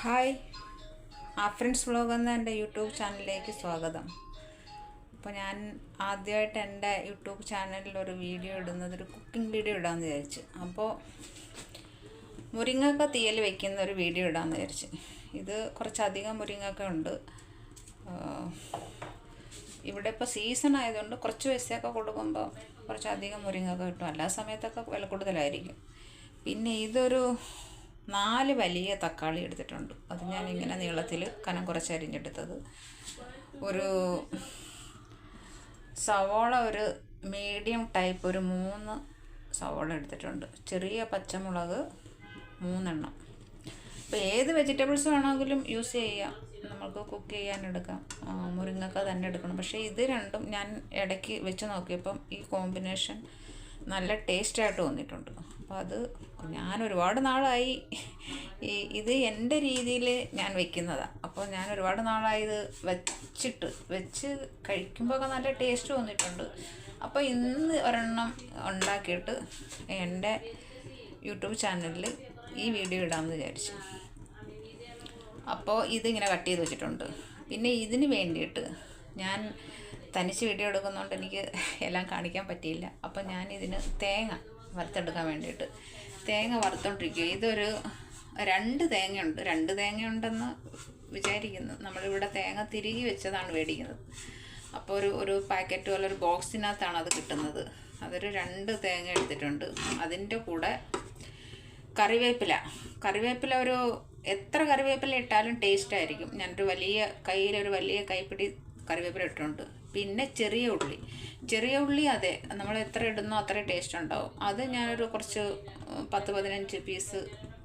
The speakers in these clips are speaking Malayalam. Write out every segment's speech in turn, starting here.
ഹായ്, ഫ്രണ്ട്സ് വ്ളോഗ് എന്ന എൻ്റെ യൂട്യൂബ് ചാനലിലേക്ക് സ്വാഗതം. അപ്പോൾ ഞാൻ ആദ്യമായിട്ട് എൻ്റെ യൂട്യൂബ് ചാനലിൽ ഒരു വീഡിയോ ഇടുന്നത്, ഒരു കുക്കിംഗ് വീഡിയോ ഇടാമെന്ന് വിചാരിച്ചു. അപ്പോൾ മുരിങ്ങക്ക തീയൽ വയ്ക്കുന്ന ഒരു വീഡിയോ ഇടാമെന്ന് വിചാരിച്ചു. ഇത് കുറച്ചധികം മുരിങ്ങക്ക ഉണ്ട്. ഇവിടെ ഇപ്പോൾ സീസൺ ആയതുകൊണ്ട് കുറച്ച് പൈസയൊക്കെ കൊടുക്കുമ്പോൾ കുറച്ചധികം മുരിങ്ങക്ക കിട്ടും. എല്ലാ സമയത്തൊക്കെ വില കൂടുതലായിരിക്കും. പിന്നെ ഇതൊരു 4 വലിയ തക്കാളി എടുത്തിട്ടുണ്ട്. അത് ഞാനിങ്ങനെ നീളത്തിൽ കനം കുറച്ച് അരിഞ്ഞെടുത്തത്. ഒരു സവോള, ഒരു മീഡിയം ടൈപ്പ് ഒരു 3 സവോള എടുത്തിട്ടുണ്ട്. ചെറിയ പച്ചമുളക് 3 എണ്ണം. ഇപ്പോൾ ഏത് വെജിറ്റബിൾസ് വേണമെങ്കിലും യൂസ് ചെയ്യാം, നമുക്ക് കുക്ക് ചെയ്യാൻ എടുക്കാം. മുരിങ്ങക്ക തന്നെ എടുക്കണം. പക്ഷേ ഇത് രണ്ടും ഞാൻ ഇടയ്ക്ക് വെച്ച് നോക്കിയപ്പം ഈ കോമ്പിനേഷൻ നല്ല ടേസ്റ്റായിട്ട് തോന്നിയിട്ടുണ്ട്. അപ്പോൾ അത് ഞാൻ ഒരുപാട് നാളായി ഇത് എൻ്റെ രീതിയിൽ ഞാൻ വെക്കുന്നതാണ്. അപ്പോൾ ഞാൻ ഒരുപാട് നാളായി ഇത് വെച്ച് കഴിക്കുമ്പോഴൊക്കെ നല്ല ടേസ്റ്റ് തോന്നിയിട്ടുണ്ട്. അപ്പോൾ ഇന്ന് ഒരെണ്ണം ഉണ്ടാക്കിയിട്ട് എൻ്റെ യൂട്യൂബ് ചാനലിൽ ഈ വീഡിയോ ഇടാമെന്ന് വിചാരിച്ചു. അപ്പോൾ ഇതിങ്ങനെ കട്ട് ചെയ്ത് വെച്ചിട്ടുണ്ട്. പിന്നെ ഇതിന് വേണ്ടിയിട്ട് ഞാൻ തനിച്ച് വീഡിയോ എടുക്കുന്നതുകൊണ്ട് എനിക്ക് എല്ലാം കാണിക്കാൻ പറ്റിയില്ല. അപ്പോൾ ഞാനിതിന് തേങ്ങ വറുത്തെടുക്കാൻ വേണ്ടിയിട്ട് തേങ്ങ വറുത്തോണ്ടിരിക്കുക. ഇതൊരു 2 തേങ്ങയുണ്ട്. 2 തേങ്ങയുണ്ടെന്ന് വിചാരിക്കുന്നു. നമ്മളിവിടെ തേങ്ങ തിരികെ വെച്ചതാണ് മേടിക്കുന്നത്. അപ്പോൾ ഒരു പാക്കറ്റ് പോലെ ഒരു ബോക്സിനകത്താണ് അത് കിട്ടുന്നത്. അതൊരു 2 തേങ്ങ എടുത്തിട്ടുണ്ട്. അതിൻ്റെ കൂടെ കറിവേപ്പില ഒരു എത്ര കറിവേപ്പില ഇട്ടാലും ടേസ്റ്റ് ആയിരിക്കും. ഞാനൊരു വലിയ കൈപ്പിടി കറിവേപ്പില ഇട്ടിട്ടുണ്ട്. പിന്നെ ചെറിയ ഉള്ളി അതെ, നമ്മൾ എത്ര ഇടുന്നോ അത്ര ടേസ്റ്റ് ഉണ്ടാവും. അത് ഞാനൊരു കുറച്ച് 10-15 പീസ്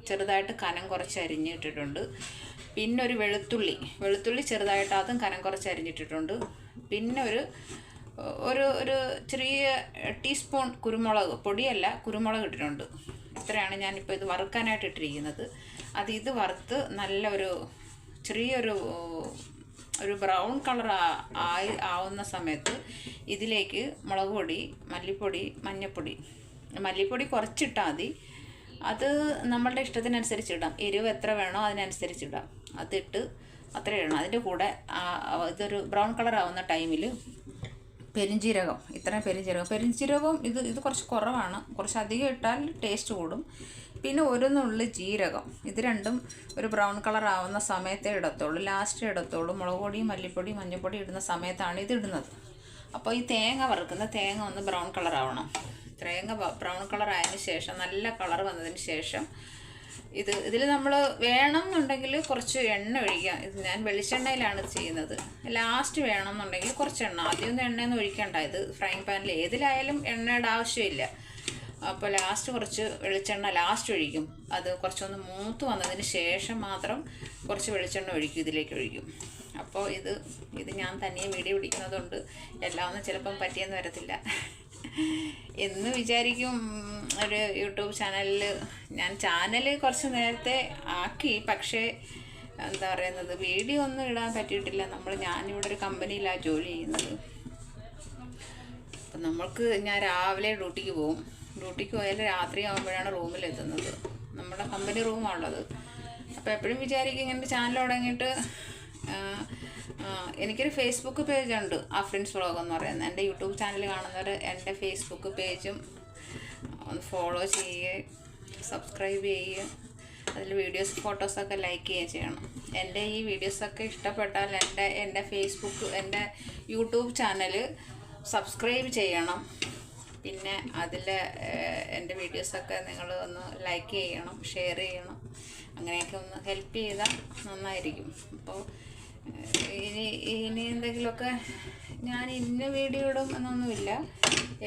ചെറുതായിട്ട് കനം കുറച്ച് അരിഞ്ഞിട്ടിട്ടുണ്ട്. പിന്നെ ഒരു വെളുത്തുള്ളി ചെറുതായിട്ട് അതും കനം കുറച്ച് അരിഞ്ഞിട്ടിട്ടുണ്ട്. പിന്നെ ഒരു ചെറിയ ടീസ്പൂൺ കുരുമുളക് പൊടിയല്ല, കുരുമുളക് ഇട്ടിട്ടുണ്ട്. ഇത്രയാണ് ഞാനിപ്പോൾ ഇത് വറുക്കാനായിട്ട് ഇട്ടിരിക്കുന്നത്. ഇത് വറുത്ത് നല്ല ചെറിയൊരു ബ്രൗൺ കളർ ആവുന്ന സമയത്ത് ഇതിലേക്ക് മുളക് പൊടി, മല്ലിപ്പൊടി, മല്ലിപ്പൊടി കുറച്ചിട്ടാൽ മതി. അത് നമ്മളുടെ ഇഷ്ടത്തിനനുസരിച്ച് ഇടാം. എരിവ് എത്ര വേണോ അതിനനുസരിച്ചിടാം. അതിട്ട് അത്ര ഇടണം. അതിൻ്റെ കൂടെ ഇതൊരു ബ്രൗൺ കളർ ആവുന്ന ടൈമിൽ പെരിഞ്ജീരകം ഇത് കുറച്ച് കുറവാണ്. കുറച്ചധികം ഇട്ടാൽ ടേസ്റ്റ് കൂടും. പിന്നെ ഒരു നുള്ളി ജീരകം. ഇത് രണ്ടും ഒരു ബ്രൗൺ കളർ ആവുന്ന സമയത്തേ ലാസ്റ്റ് ഇടത്തുള്ളൂ. മുളക് പൊടി, മല്ലിപ്പൊടി, മഞ്ഞൾപ്പൊടി ഇടുന്ന സമയത്താണ് ഇത് ഇടുന്നത്. അപ്പോൾ ഈ തേങ്ങ ഒന്ന് ബ്രൗൺ കളർ ആവണം. തേങ്ങ ബ്രൗൺ കളർ ആയതിന് ശേഷം, നല്ല കളർ വന്നതിന് ശേഷം ഇതിൽ നമ്മൾ വേണമെന്നുണ്ടെങ്കിൽ കുറച്ച് എണ്ണ ഒഴിക്കാം. ഇത് ഞാൻ വെളിച്ചെണ്ണയിലാണ് ചെയ്യുന്നത്. ലാസ്റ്റ് വേണമെന്നുണ്ടെങ്കിൽ കുറച്ച് എണ്ണ, ആദ്യമൊന്നും എണ്ണയൊന്നും ഒഴിക്കണ്ട. ഇത് ഫ്രൈങ് പാനിൽ ഏതിലായാലും എണ്ണയുടെ ആവശ്യമില്ല. അപ്പോൾ കുറച്ച് വെളിച്ചെണ്ണ ലാസ്റ്റ് ഒഴിക്കും. അത് കുറച്ചൊന്ന് മൂത്ത് വന്നതിന് ശേഷം മാത്രം കുറച്ച് വെളിച്ചെണ്ണ ഇതിലേക്ക് ഒഴിക്കും. അപ്പോൾ ഇത് ഞാൻ തനിയെ വീഡിയോ പിടിക്കുന്നതുകൊണ്ട് എല്ലാം ഒന്നും ചിലപ്പം പറ്റിയെന്ന് വരത്തില്ല എന്ന് വിചാരിക്കും. ഒരു യൂട്യൂബ് ചാനലിൽ ഞാൻ കുറച്ച് നേരത്തെ ആക്കി. പക്ഷേ എന്താ പറയുന്നത്, വീഡിയോ ഒന്നും ഇടാൻ പറ്റിയിട്ടില്ല. ഞാനിവിടെ ഒരു കമ്പനിയിലാണ് ജോലി ചെയ്യുന്നത്. അപ്പം ഞാൻ രാവിലെ ഡ്യൂട്ടിക്ക് പോയാൽ രാത്രി ആകുമ്പോഴാണ് റൂമിലെത്തുന്നത്. നമ്മുടെ കമ്പനി റൂമാണുള്ളത്. അപ്പോൾ എപ്പോഴും വിചാരിക്കും ഇങ്ങനെ ചാനൽ തുടങ്ങിയിട്ട് എനിക്കൊരു ഫേസ്ബുക്ക് പേജുണ്ട്, ഫ്രണ്ട്സ് വ്ളോഗ് എന്ന് പറയുന്നത്. എൻ്റെ യൂട്യൂബ് ചാനൽ കാണുന്നവർ എൻ്റെ ഫേസ്ബുക്ക് പേജും ഒന്ന് ഫോളോ ചെയ്യുകയും സബ്സ്ക്രൈബ് ചെയ്യുകയും അതിൽ വീഡിയോസ് ഫോട്ടോസൊക്കെ ലൈക്ക് ചെയ്യുകയും ചെയ്യണം. എൻ്റെ ഈ വീഡിയോസൊക്കെ ഇഷ്ടപ്പെട്ടാൽ എൻ്റെ എൻ്റെ യൂട്യൂബ് ചാനൽ സബ്സ്ക്രൈബ് ചെയ്യണം. പിന്നെ അതിൽ എൻ്റെ വീഡിയോസൊക്കെ നിങ്ങൾ ഒന്ന് ലൈക്ക് ചെയ്യണം, ഷെയർ ചെയ്യണം. അങ്ങനെയൊക്കെ ഒന്ന് ഹെൽപ്പ് ചെയ്താൽ നന്നായിരിക്കും. അപ്പോൾ ഇനി എന്തെങ്കിലുമൊക്കെ ഞാൻ ഇന്ന വീഡിയോ ഇടും എന്നൊന്നുമില്ല.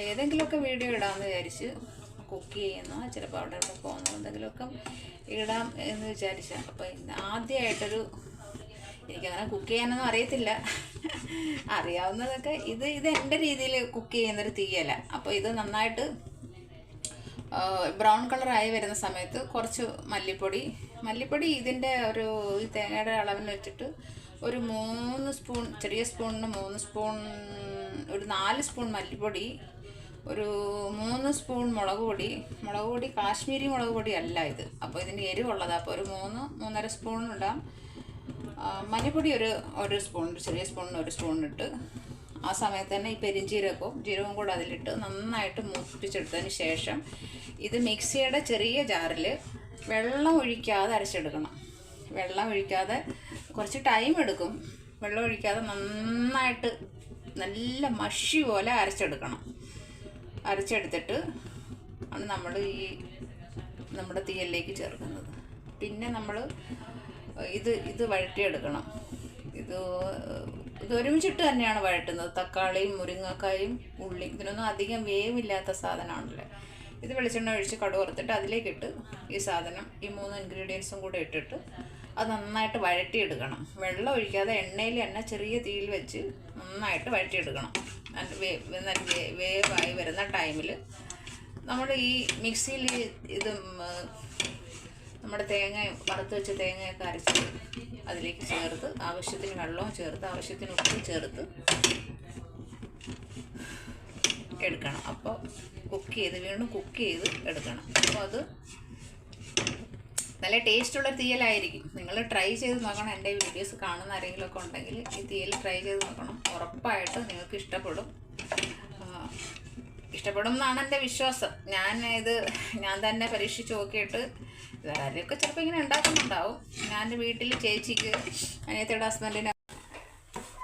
ഏതെങ്കിലുമൊക്കെ വീഡിയോ ഇടാമെന്ന് വിചാരിച്ച്, കുക്ക് ചെയ്യുന്ന ചിലപ്പോൾ അവിടെ പോകുന്ന എന്തെങ്കിലുമൊക്കെ ഇടാം എന്ന് വിചാരിച്ച. അപ്പോൾ എനിക്കങ്ങനെ കുക്ക് ചെയ്യാനൊന്നും അറിയത്തില്ല. അറിയാവുന്നതൊക്കെ ഇത് എൻ്റെ രീതിയിൽ കുക്ക് ചെയ്യുന്നൊരു തീയല. അപ്പോൾ ഇത് നന്നായിട്ട് ബ്രൗൺ കളറായി വരുന്ന സമയത്ത് കുറച്ച് മല്ലിപ്പൊടി ഇതിൻ്റെ ഈ തേങ്ങയുടെ അളവിന് വെച്ചിട്ട് ഒരു 3 സ്പൂൺ, ചെറിയ സ്പൂണിന് 3 സ്പൂൺ, ഒരു 4 സ്പൂൺ മല്ലിപ്പൊടി, ഒരു 3 സ്പൂൺ മുളക് പൊടി കാശ്മീരി മുളക് പൊടി അല്ല ഇത്. അപ്പോൾ ഇതിൻ്റെ എരിവുള്ളത്. അപ്പോൾ ഒരു 3-3.5 സ്പൂൺ ഇടാം. മഞ്ഞൾപ്പൊടി ഒരു സ്പൂൺ, ചെറിയ സ്പൂണിന് 1 സ്പൂൺ ഇട്ട് ആ സമയത്ത് തന്നെ ഈ ജീരകവും കൂടെ അതിലിട്ട് നന്നായിട്ട് മൂപ്പിച്ചെടുത്തതിന് ശേഷം ഇത് മിക്സിയുടെ ചെറിയ ജാറിൽ വെള്ളം ഒഴിക്കാതെ അരച്ചെടുക്കണം. വെള്ളം ഒഴിക്കാതെ കുറച്ച് ടൈം എടുക്കും. വെള്ളം ഒഴിക്കാതെ നന്നായിട്ട് നല്ല മഷി പോലെ അരച്ചെടുത്തിട്ട് ആണ് നമ്മൾ നമ്മുടെ തീയലിലേക്ക് ചേർക്കുന്നത്. പിന്നെ നമ്മൾ ഇത് വഴറ്റിയെടുക്കണം. ഇത് ഒരുമിച്ചിട്ട് തന്നെയാണ് വഴറ്റുന്നത്. തക്കാളിയും മുരിങ്ങക്കായും ഉള്ളിയും ഇതിനൊന്നും അധികം വേവില്ലാത്ത സാധനമാണല്ലോ. ഇത് വെളിച്ചെണ്ണ ഒഴിച്ച് കടുക് വറുത്തിട്ട് അതിലേക്കിട്ട് ഈ 3 ഇൻഗ്രീഡിയൻസും കൂടെ ഇട്ടിട്ട് അത് നന്നായിട്ട് വഴറ്റിയെടുക്കണം. വെള്ളം ഒഴിക്കാതെ എണ്ണയിൽ തന്നെ ചെറിയ തീയിൽ വെച്ച് നന്നായിട്ട് വഴറ്റിയെടുക്കണം. വേവായി വരുന്ന ടൈമിൽ നമ്മൾ ഈ മിക്സിയിൽ നമ്മുടെ വറുത്ത് വെച്ച തേങ്ങയൊക്കെ അരച്ച് അതിലേക്ക് ചേർത്ത് ആവശ്യത്തിന് വെള്ളവും ചേർത്ത് ആവശ്യത്തിന് ഉപ്പും ചേർത്ത് എടുക്കണം. അപ്പോൾ വീണ്ടും കുക്ക് ചെയ്ത് എടുക്കണം. അപ്പോൾ അത് നല്ല ടേസ്റ്റുള്ള തീയലായിരിക്കും. നിങ്ങൾ ട്രൈ ചെയ്ത് നോക്കണം. എൻ്റെ വീഡിയോസ് കാണുന്ന ആരെങ്കിലുമൊക്കെ ഉണ്ടെങ്കിൽ ഈ തീയൽ ട്രൈ ചെയ്ത് നോക്കണം. ഉറപ്പായിട്ട് നിങ്ങൾക്ക് ഇഷ്ടപ്പെടും എന്നാണ് എൻ്റെ വിശ്വാസം. ഞാൻ തന്നെ പരീക്ഷിച്ച് നോക്കിയിട്ട് ആരെയൊക്കെ ചിലപ്പോൾ ഇങ്ങനെ ഉണ്ടാക്കുന്നുണ്ടാവും. ഞാൻ വീട്ടിൽ ചേച്ചിക്ക് അനിയത്തിയുടെ ഹസ്ബൻഡിന്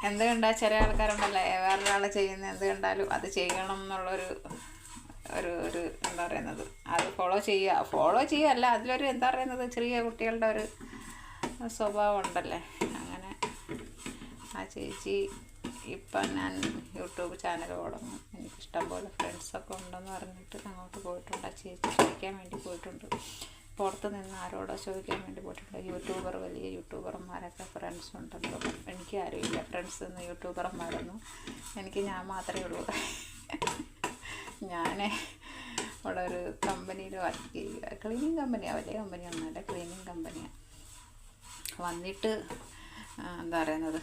എന്ത് കണ്ടാൽ ചില ആൾക്കാരുണ്ടല്ലേ വേറൊരാളെ ചെയ്യുന്ന എന്ത് കണ്ടാലും അത് ചെയ്യണം എന്നുള്ളൊരു എന്താ പറയുന്നത്, അത് ഫോളോ ചെയ്യുകയല്ല, അതിലൊരു എന്താ പറയുന്നത്, ചെറിയ കുട്ടികളുടെ ഒരു സ്വഭാവം ഉണ്ടല്ലേ. അങ്ങനെ ആ ചേച്ചി ഇപ്പം ഞാൻ യൂട്യൂബ് ചാനൽ തുടങ്ങും, എനിക്കിഷ്ടം പോലെ ഫ്രണ്ട്സൊക്കെ ഉണ്ടെന്ന് പറഞ്ഞിട്ട് അങ്ങോട്ട് പോയിട്ടുണ്ട്. ആ ചേച്ചി ചോദിക്കാൻ വേണ്ടി പോയിട്ടുണ്ട്. പുറത്ത് നിന്ന് ആരോടോ ചോദിക്കാൻ വേണ്ടി പോയിട്ടുണ്ട്. വലിയ യൂട്യൂബർമാരൊക്കെ ഫ്രണ്ട്സ് ഉണ്ടല്ലോ. എനിക്ക് ആരുമില്ല ഫ്രണ്ട്സ് എന്ന് യൂട്യൂബർമാരൊന്നും. ഞാൻ മാത്രമേ ഉള്ളൂ. ഞാൻ അവിടെ ഒരു കമ്പനിയിൽ വർക്ക് ചെയ്യുക. ക്ലീനിങ് കമ്പനിയാണ്, വലിയ കമ്പനിയൊന്നുമല്ല, ക്ലീനിങ് കമ്പനിയാണ്. വന്നിട്ട് എന്താ പറയുന്നത്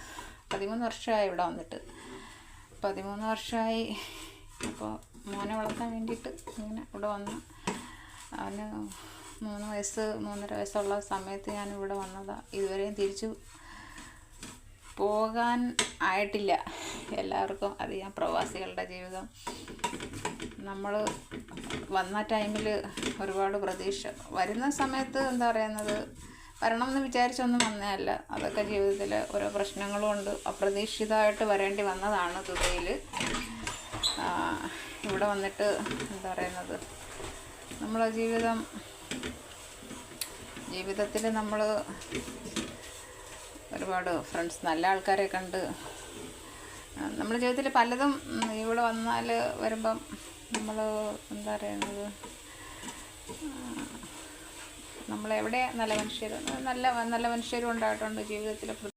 13 വർഷമായി ഇവിടെ വന്നിട്ട്. 13 വർഷമായി. അപ്പോൾ മോനെ വളർത്താൻ വേണ്ടിയിട്ട് ഇങ്ങനെ ഇവിടെ വന്ന് അവന് 3-3.5 വയസ്സുള്ള സമയത്ത് ഞാൻ ഇവിടെ വന്നതാണ്. ഇതുവരെയും തിരിച്ചു പോകാൻ ആയിട്ടില്ല. എല്ലാവർക്കും അറിയാം പ്രവാസികളുടെ ജീവിതം. നമ്മൾ വന്ന ടൈമിൽ ഒരുപാട് പ്രതീക്ഷ, വരുന്ന സമയത്ത് എന്താ പറയുന്നത്, വരണം എന്ന് വിചാരിച്ചൊന്നും വന്നതല്ല. അതൊക്കെ ജീവിതത്തിൽ ഓരോ പ്രശ്നങ്ങളും ഉണ്ട്. അപ്രതീക്ഷിതമായിട്ട് വരേണ്ടി വന്നതാണ് ദുബൈയിൽ. ഇവിടെ വന്നിട്ട് എന്താ പറയുന്നത്, നമ്മളെ ജീവിതത്തിൽ നമ്മൾ ഒരുപാട് ഫ്രണ്ട്സ്, നല്ല ആൾക്കാരെ കണ്ട് നമ്മുടെ ജീവിതത്തിൽ പലതും ഇവിടെ വരുമ്പം നമ്മൾ എന്താ പറയുന്നത്, നമ്മളെവിടെ നല്ല മനുഷ്യരും ഉണ്ടായിട്ടുണ്ട് ജീവിതത്തിൽ.